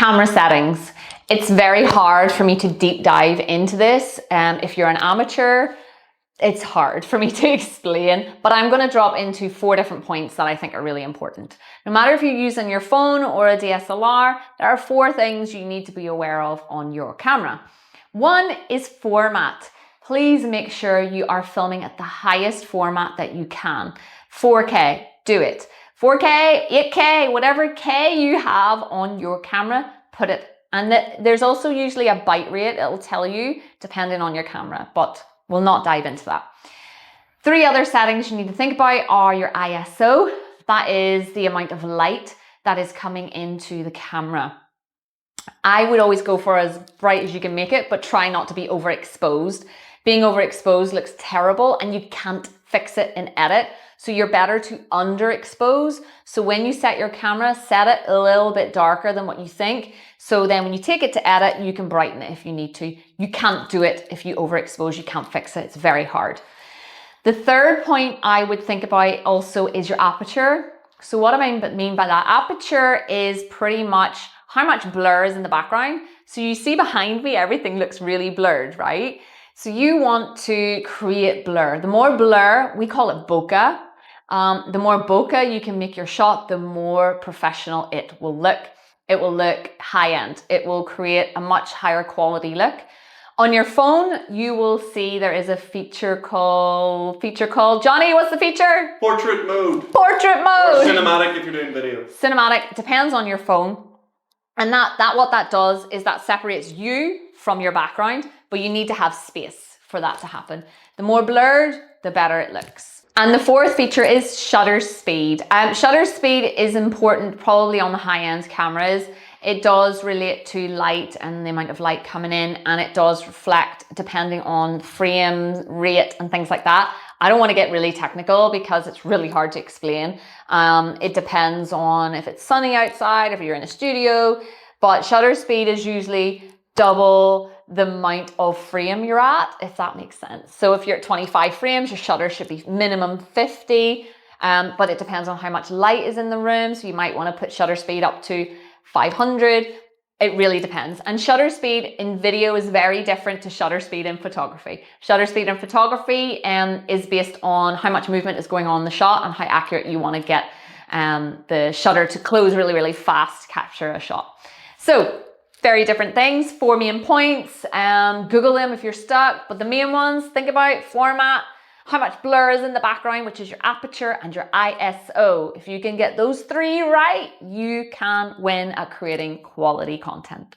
camera settings. It's very hard for me to deep dive into this. If you're an amateur, it's hard for me to explain, but I'm going to drop into 4 different points that I think are really important. No matter if you're using your phone or a DSLR, there are 4 things you need to be aware of on your camera. 1 is format. Please make sure you are filming at the highest format that you can. 4K, do it. 4K, 8K, whatever K you have on your camera, put it. And there's also usually a bite rate, it'll tell you, depending on your camera, but we'll not dive into that. 3 other settings you need to think about are your ISO. That is the amount of light that is coming into the camera. I would always go for as bright as you can make it, but try not to be overexposed. Being overexposed looks terrible and you can't fix it in edit. So you're better to underexpose. So when you set your camera, set it a little bit darker than what you think. So then when you take it to edit, you can brighten it if you need to. You can't do it if you overexpose, you can't fix it. It's very hard. The 3rd point I would think about also is your aperture. So what I mean by that, aperture is pretty much how much blur is in the background. So you see behind me, everything looks really blurred, right? So you want to create blur. The more blur, we call it bokeh. The more bokeh you can make your shot, the more professional it will look. It will look high-end. It will create a much higher quality look. On your phone, you will see there is a feature called, Johnny, what's the feature? Portrait mode. Portrait mode. Or cinematic if you're doing video. Cinematic, depends on your phone. And what that does is that separates you from your background, but you need to have space for that to happen. The more blurred, the better it looks. And the 4th feature is shutter speed. Shutter speed is important probably on the high-end cameras. It does relate to light and the amount of light coming in, and it does reflect depending on frame rate and things like that. I don't want to get really technical because it's really hard to explain. It depends on if it's sunny outside, if you're in a studio, but shutter speed is usually double the amount of frame you're at, if that makes sense. So if you're at 25 frames, your shutter should be minimum 50, but it depends on how much light is in the room. So you might want to put shutter speed up to 500. It really depends. And shutter speed in video is very different to shutter speed in photography. Shutter speed in photography is based on how much movement is going on in the shot and how accurate you want to get the shutter to close really, really fast to capture a shot. So very different things, 4 main points. Google them if you're stuck, but the main ones, think about format, how much blur is in the background, which is your aperture, and your ISO. If you can get those 3 right, you can win at creating quality content.